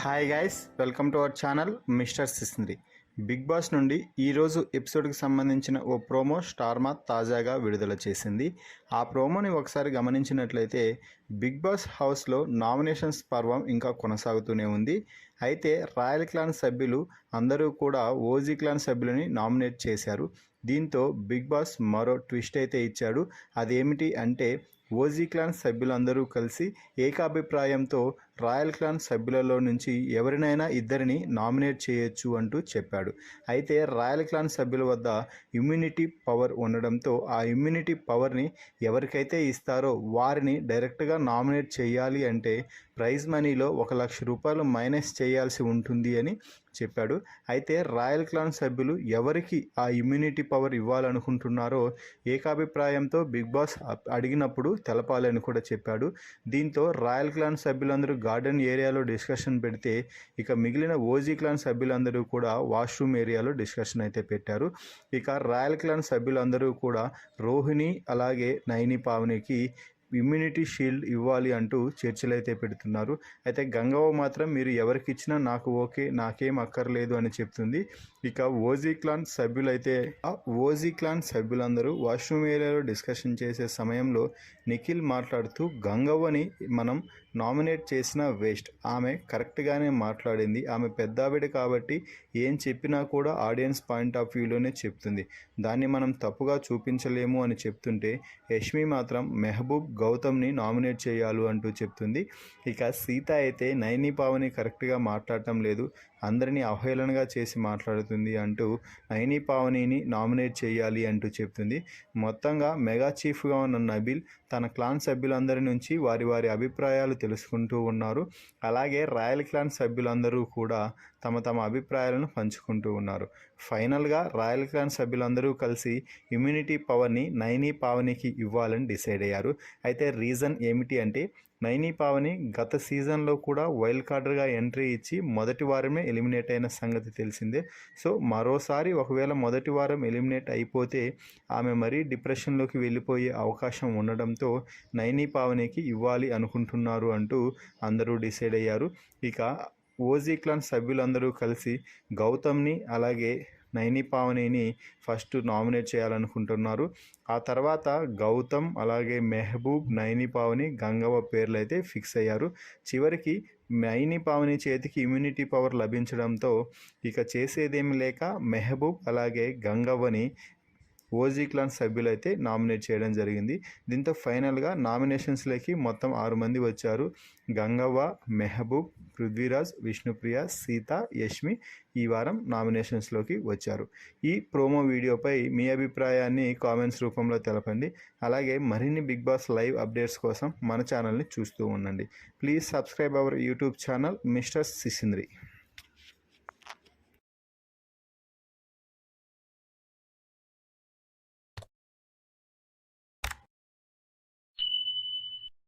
Hi guys, welcome to our channel mister Sisindri. Bigg Boss నుండి ఈరోజు ఎపిసోడ్కి సంబంధించిన ఓ ప్రోమో స్టార్మా తాజాగా విడుదల చేసింది. ఆ ప్రోమోని ఒకసారి గమనించినట్లయితే బిగ్ బాస్ హౌస్లో నామినేషన్స్ పర్వం ఇంకా కొనసాగుతూనే ఉంది. అయితే రాయల్ క్లాన్ సభ్యులు అందరూ కూడా ఓజీ క్లాన్ సభ్యులని నామినేట్ చేశారు. దీంతో బిగ్ బాస్ మరో ట్విస్ట్ అయితే ఇచ్చాడు. అదేమిటి అంటే ఓజీ క్లాన్ సభ్యులందరూ కలిసి ఏకాభిప్రాయంతో రాయల్ క్లాన్ సభ్యులలో నుంచి ఎవరినైనా ఇద్దరిని నామినేట్ చేయొచ్చు అంటూ చెప్పాడు. అయితే రాయల్ క్లాన్ సభ్యుల వద్ద ఇమ్యూనిటీ పవర్ ఉండడంతో ఆ ఇమ్యూనిటీ పవర్ని ఎవరికైతే ఇస్తారో వారిని డైరెక్ట్గా నామినేట్ చేయాలి అంటే ప్రైజ్ మనీలో ₹1,00,000 మైనస్ చేయాల్సి ఉంటుంది అని చెప్పాడు. అయితే రాయల్ క్లాన్ సభ్యులు ఎవరికి ఆ ఇమ్యూనిటీ పవర్ ఇవ్వాలనుకుంటున్నారో ఏకాభిప్రాయంతో బిగ్ బాస్ అడిగినప్పుడు తెలపాలని కూడా చెప్పాడు. దీంతో రాయల్ క్లాన్ సభ్యులందరూ గార్డెన్ ఏరియాలో డిస్కషన్ పెడితే ఇక మిగిలిన ఓజీ క్లాన్ సభ్యులందరూ కూడా వాష్రూమ్ ఏరియాలో డిస్కషన్ అయితే పెట్టారు. ఇక రాయల్ క్లాన్ సభ్యులందరూ కూడా రోహిణి అలాగే నైని పావనికి ఇమ్యూనిటీ షీల్డ్ ఇవ్వాలి అంటూ చర్చలు అయితే పెడుతున్నారు. అయితే గంగవ్వ మాత్రం మీరు ఎవరికి ఇచ్చినా నాకు ఓకే, నాకేం అక్కర్లేదు అని చెప్తుంది. ఇక ఓజీ క్లాన్ సభ్యులైతే ఓజీ క్లాన్ సభ్యులందరూ వాష్రూమ్ ఏరియాలో డిస్కషన్ చేసే సమయంలో నిఖిల్ మాట్లాడుతూ గంగవ్వని మనం నామినేట్ చేసిన వేస్ట్, ఆమె కరెక్ట్గానే మాట్లాడింది, ఆమె పెద్దావిడ కాబట్టి ఏం చెప్పినా కూడా ఆడియన్స్ పాయింట్ ఆఫ్ వ్యూలోనే చెప్తుంది, దాన్ని మనం తప్పుగా చూపించలేము అని చెప్తుంటే యష్మి మాత్రం మెహబూబ్ గౌతమ్ని నామినేట్ చేయాలి అంటూ చెప్తుంది. ఇక సీత అయితే నైని పావని కరెక్ట్గా మాట్లాడటం లేదు, అందరినీ అవహేళనగా చేసి మాట్లాడుతుంది అంటూ నైని పావనిని నామినేట్ చేయాలి అంటూ చెప్తుంది. మొత్తంగా మెగా చీఫ్గా ఉన్న నబీల్ తన క్లాన్ సభ్యులందరి నుంచి వారి వారి అభిప్రాయాలు తెలుసుకుంటూ ఉన్నారు. అలాగే రాయల్ క్లాన్ సభ్యులందరూ కూడా తమ తమ అభిప్రాయాలను పంచుకుంటూ ఉన్నారు. ఫైనల్గా రాయల్ క్లాన్ సభ్యులందరూ కలిసి ఇమ్యూనిటీ పవర్ని నైని పావనికి ఇవ్వాలని డిసైడ్ అయ్యారు. అయితే రీజన్ ఏమిటి అంటే నైని పావని గత సీజన్లో కూడా వైల్డ్ కార్డర్గా ఎంట్రీ ఇచ్చి మొదటి వారమే ఎలిమినేట్ అయిన సంగతి తెలిసిందే. సో మరోసారి ఒకవేళ మొదటి వారం ఎలిమినేట్ అయిపోతే ఆమె మరీ డిప్రెషన్లోకి వెళ్ళిపోయే అవకాశం ఉండడంతో నైని పావనికి ఇవ్వాలి అనుకుంటున్నారు అంటూ అందరూ డిసైడ్ అయ్యారు. ఇక ఓజీ క్లాన్ సభ్యులందరూ కలిసి గౌతమ్ని అలాగే నైని పావనిని ఫస్ట్ నామినేట్ చేయాలనుకుంటున్నారు. ఆ తర్వాత గౌతమ్ అలాగే మెహబూబ్, నైని పావని, గంగవ్వ పేర్లు అయితే ఫిక్స్ అయ్యారు. చివరికి నైని పావని చేతికి ఇమ్యూనిటీ పవర్ లభించడంతో ఇక చేసేదేమి లేక మెహబూబ్ అలాగే గంగవ్వని ఓజీ క్లాన్ సభ్యులైతే నామినేట్ చేయడం జరిగింది. దీంతో ఫైనల్గా నామినేషన్స్లోకి మొత్తం 6 మంది వచ్చారు. గంగవ్వ, మెహబూబ్, పృథ్వీరాజ్, విష్ణుప్రియ, సీత, యష్మి ఈ వారం నామినేషన్స్లోకి వచ్చారు. ఈ ప్రోమో వీడియోపై మీ అభిప్రాయాన్ని కామెంట్స్ రూపంలో తెలపండి. అలాగే మరిన్ని బిగ్ బాస్ లైవ్ అప్డేట్స్ కోసం మన ఛానల్ని చూస్తూ ఉండండి. Please subscribe our YouTube channel mister సిసింద్రి.